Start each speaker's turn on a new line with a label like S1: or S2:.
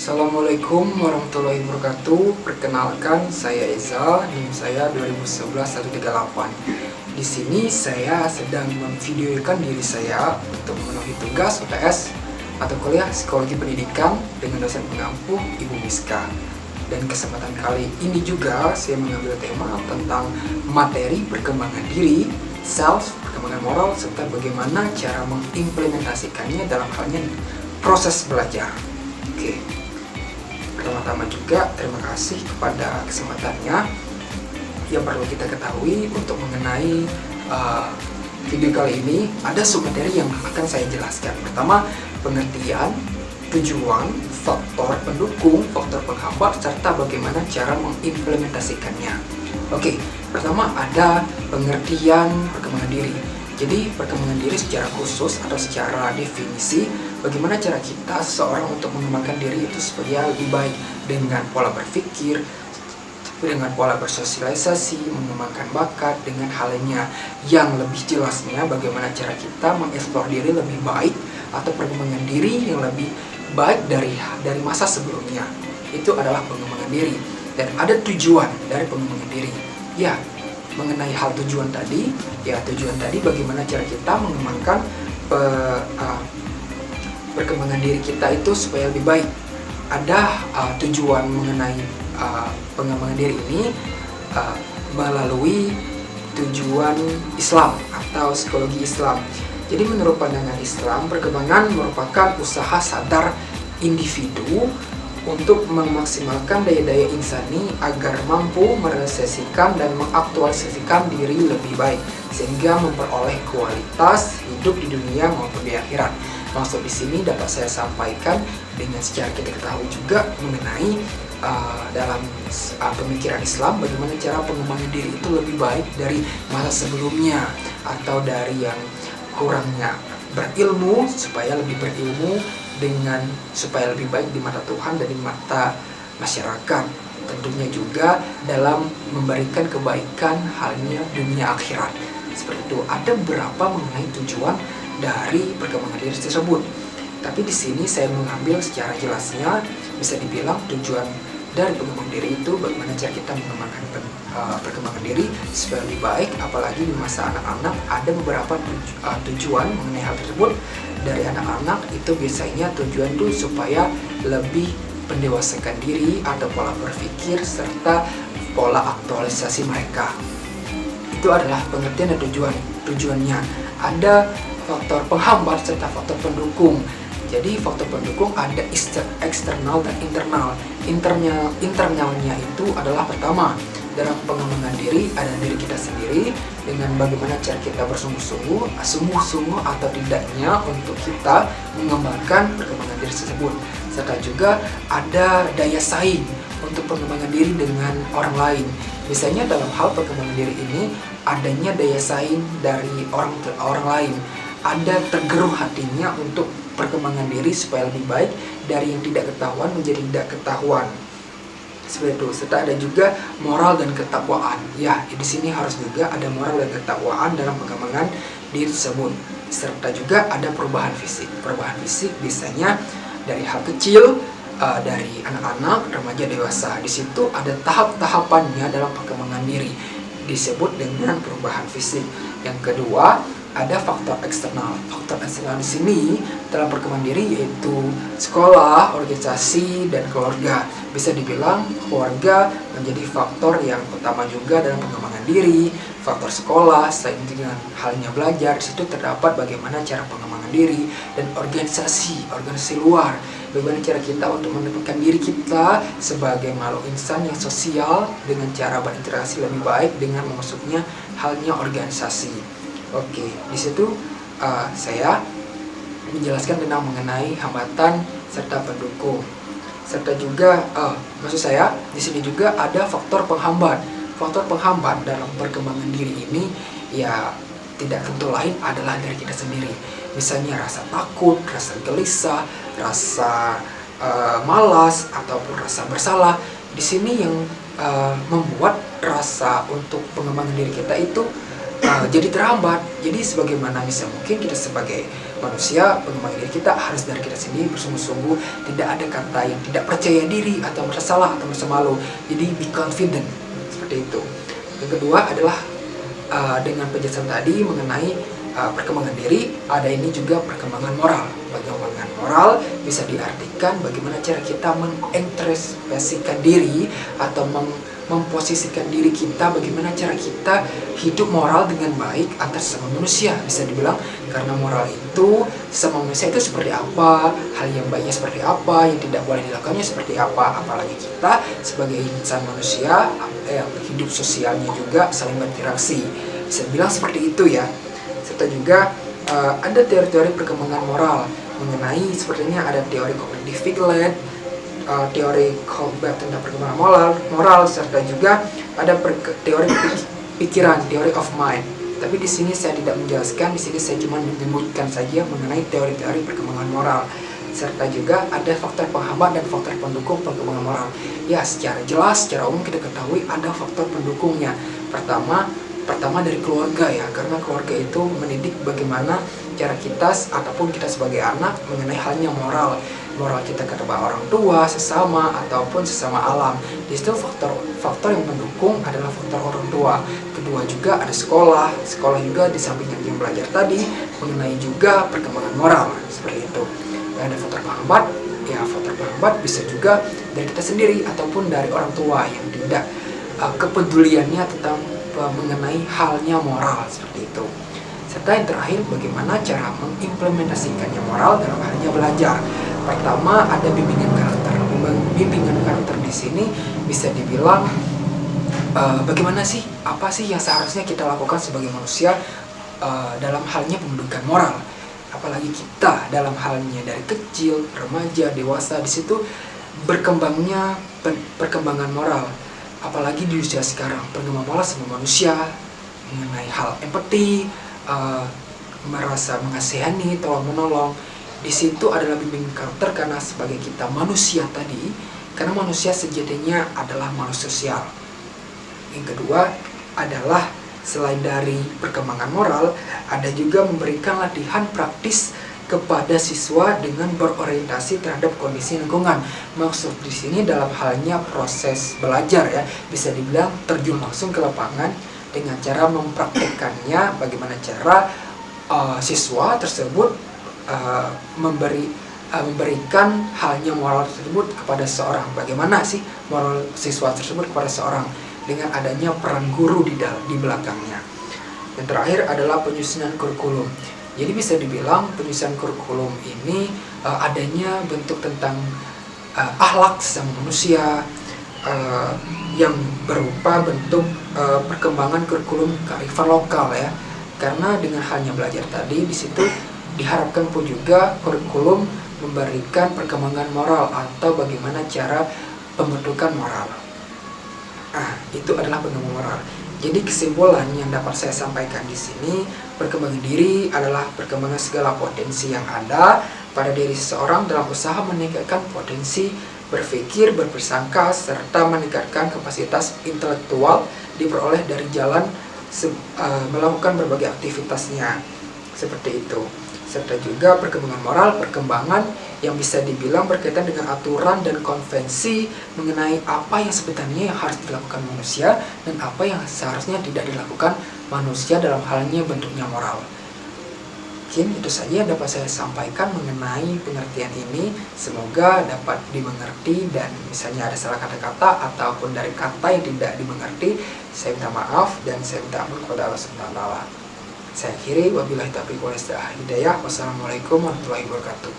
S1: Assalamualaikum warahmatullahi wabarakatuh. Perkenalkan, saya Eza, NIM saya 2011-138. Di sini saya sedang memvideokan diri saya untuk memenuhi tugas UTS atau kuliah Psikologi Pendidikan dengan dosen pengampu Ibu Miska. Dan kesempatan kali ini juga saya mengambil tema tentang materi perkembangan diri, self, perkembangan moral, serta bagaimana cara mengimplementasikannya dalam halnya proses belajar. Oke. Pertama-tama juga terima kasih kepada kesempatannya. Yang perlu kita ketahui untuk mengenai video kali ini, ada submateri yang akan saya jelaskan. Pertama, pengertian, tujuan, faktor pendukung, faktor penghambat, serta bagaimana cara mengimplementasikannya. Oke, pertama ada pengertian perkembangan diri. Jadi perkembangan diri secara khusus atau secara definisi, bagaimana cara kita seseorang untuk mengembangkan diri itu supaya lebih baik dengan pola berpikir, dengan pola bersosialisasi, mengembangkan bakat, dengan halnya yang lebih jelasnya bagaimana cara kita mengeksplor diri lebih baik atau perkembangan diri yang lebih baik dari masa sebelumnya. Itu adalah pengembangan diri dan ada tujuan dari pengembangan diri. Ya, mengenai hal tujuan tadi, bagaimana cara kita mengembangkan perkembangan diri kita itu supaya lebih baik. Ada tujuan mengenai pengembangan diri ini melalui tujuan Islam atau psikologi Islam. Jadi menurut pandangan Islam, perkembangan merupakan usaha sadar individu untuk memaksimalkan daya-daya insani agar mampu merealisasikan dan mengaktualisasikan diri lebih baik sehingga memperoleh kualitas hidup di dunia maupun di akhirat. Maksud di sini dapat saya sampaikan dengan secara kita ketahui juga mengenai dalam pemikiran Islam bagaimana cara pengembangan diri itu lebih baik dari masa sebelumnya atau dari yang kurangnya berilmu supaya lebih berilmu dengan supaya lebih baik di mata Tuhan dan di mata masyarakat. Tentunya juga dalam memberikan kebaikan halnya dunia akhirat. Seperti itu. Ada beberapa mengenai tujuan dari perkembangan diri tersebut. Tapi di sini saya mengambil secara jelasnya, bisa dibilang tujuan dari pengembangan diri itu bagaimana cara kita mengembangkan perkembangan diri supaya lebih baik, apalagi di masa anak-anak ada beberapa tujuan mengenai hal tersebut. Dari anak-anak itu biasanya tujuan itu supaya lebih mendewasakan diri atau pola berpikir serta pola aktualisasi mereka. Itu adalah pengertian dan tujuannya. Ada faktor penghambat serta faktor pendukung. Jadi faktor pendukung ada eksternal dan internal. Internalnya itu adalah pertama, dalam pengembangan diri ada diri kita sendiri dengan bagaimana cara kita bersungguh-sungguh atau tidaknya untuk kita mengembangkan perkembangan diri tersebut. Serta juga ada daya saing untuk pengembangan diri dengan orang lain. Misalnya dalam hal perkembangan diri ini adanya daya saing dari orang lain. Ada tergeruh hatinya untuk perkembangan diri supaya lebih baik dari yang tidak ketahuan menjadi tidak ketahuan. Seperti itu. Serta ada juga moral dan ketakwaan. Ya, di sini harus juga ada moral dan ketakwaan dalam pengembangan diri tersebut. Serta juga ada perubahan fisik. Perubahan fisik biasanya dari hal kecil, dari anak-anak, remaja, dewasa. Di situ ada tahap-tahapannya dalam perkembangan diri. Disebut dengan perubahan fisik. Yang kedua, ada faktor eksternal. Faktor eksternal di sini dalam perkembangan diri yaitu sekolah, organisasi, dan keluarga. Bisa dibilang keluarga menjadi faktor yang utama juga dalam pengembangan diri. Faktor sekolah, selain dengan halnya belajar, di situ terdapat bagaimana cara pengembangan diri dan organisasi luar. Bagaimana cara kita untuk menempatkan diri kita sebagai makhluk insan yang sosial dengan cara berinteraksi lebih baik dengan maksudnya halnya organisasi. Oke, di situ saya menjelaskan tentang mengenai hambatan serta pendukung. Serta juga, maksud saya di sini juga ada faktor penghambat. Faktor penghambat dalam perkembangan diri ini ya tidak tentu lain adalah dari kita sendiri. Misalnya rasa takut, rasa gelisah, rasa malas ataupun rasa bersalah. Di sini yang membuat rasa untuk pengembangan diri kita itu jadi terhambat. Jadi sebagaimana bisa mungkin kita sebagai manusia, pengembangan diri kita harus dari kita sendiri bersungguh-sungguh. Tidak ada kata yang tidak percaya diri atau merasa salah atau merasa malu. Jadi be confident, seperti itu. Yang kedua adalah dengan penjelasan tadi mengenai perkembangan diri, ada ini juga perkembangan moral. Perkembangan moral bisa diartikan bagaimana cara kita mengintrospeksikan diri atau memposisikan diri kita, bagaimana cara kita hidup moral dengan baik atas sesama manusia. Bisa dibilang karena moral itu sesama manusia itu seperti apa, hal yang baiknya seperti apa, yang tidak boleh dilakukannya seperti apa. Apalagi kita sebagai insan manusia yang hidup sosialnya juga saling berinteraksi. Bisa dibilang seperti itu ya. Serta juga ada teori-teori perkembangan moral mengenai sepertinya ada teori kognitif Figlet, teori Colbert tentang perkembangan moral, serta juga ada teori pikiran, theory of mind. Tapi di sini saya tidak menjelaskan, di sini saya cuma menyebutkan saja mengenai teori-teori perkembangan moral. Serta juga ada faktor penghambat dan faktor pendukung perkembangan moral. Ya, secara jelas, secara umum kita ketahui ada faktor pendukungnya. Pertama dari keluarga ya, karena keluarga itu mendidik bagaimana cara kita ataupun kita sebagai anak mengenai halnya moral kita kepada orang tua, sesama ataupun sesama alam. Di situ faktor yang mendukung adalah faktor orang tua. Kedua juga ada sekolah juga di samping yang belajar tadi mengenai juga perkembangan moral seperti itu. Dan ada faktor penghambat, ya faktor penghambat bisa juga dari kita sendiri ataupun dari orang tua yang tidak kepeduliannya tentang mengenai halnya moral seperti itu. Serta yang terakhir, bagaimana cara mengimplementasikannya moral dalam halnya belajar. Pertama ada bimbingan karakter. Bimbingan karakter di sini bisa dibilang bagaimana sih, apa sih yang seharusnya kita lakukan sebagai manusia dalam halnya pembentukan moral. Apalagi kita dalam halnya dari kecil, remaja, dewasa, di situ berkembangnya perkembangan moral. Apalagi di usia sekarang, perkembangan moral sama manusia mengenai hal empati, merasa mengasihani, tolong menolong. Di situ adalah bimbingan karakter karena sebagai kita manusia tadi, karena manusia sejatinya adalah makhluk sosial. Yang kedua adalah selain dari perkembangan moral, ada juga memberikan latihan praktis kepada siswa dengan berorientasi terhadap kondisi lingkungan. Maksud di sini dalam halnya proses belajar ya, bisa dibilang terjun langsung ke lapangan dengan cara mempraktikkannya, bagaimana cara siswa tersebut memberikan halnya moral tersebut kepada seorang. Bagaimana sih moral siswa tersebut kepada seorang dengan adanya peran guru di belakangnya. Yang terakhir adalah penyusunan kurikulum. Jadi bisa dibilang penyusunan kurikulum ini adanya bentuk tentang akhlak sesama manusia yang berupa bentuk perkembangan kurikulum kearifan lokal ya. Karena dengan halnya belajar tadi, di situ diharapkan pun juga kurikulum memberikan perkembangan moral atau bagaimana cara pembentukan moral. Itu adalah perkembangan moral. Jadi kesimpulan yang dapat saya sampaikan di sini, perkembangan diri adalah perkembangan segala potensi yang ada pada diri seseorang dalam usaha meningkatkan potensi berpikir, berprasangka, serta meningkatkan kapasitas intelektual diperoleh dari jalan melakukan berbagai aktivitasnya. Seperti itu. Serta juga perkembangan moral, perkembangan yang bisa dibilang berkaitan dengan aturan dan konvensi mengenai apa yang sebenarnya yang harus dilakukan manusia dan apa yang seharusnya tidak dilakukan manusia dalam halnya bentuknya moral. Mungkin itu saja yang dapat saya sampaikan mengenai pengertian ini. Semoga dapat dimengerti dan misalnya ada salah kata-kata ataupun dari kata yang tidak dimengerti, saya minta maaf dan saya minta ampun kepada Allah Subhanahu wa taala. Saya akhiri, wabillahi taufiq wal hidayah. Wassalamualaikum warahmatullahi wabarakatuh.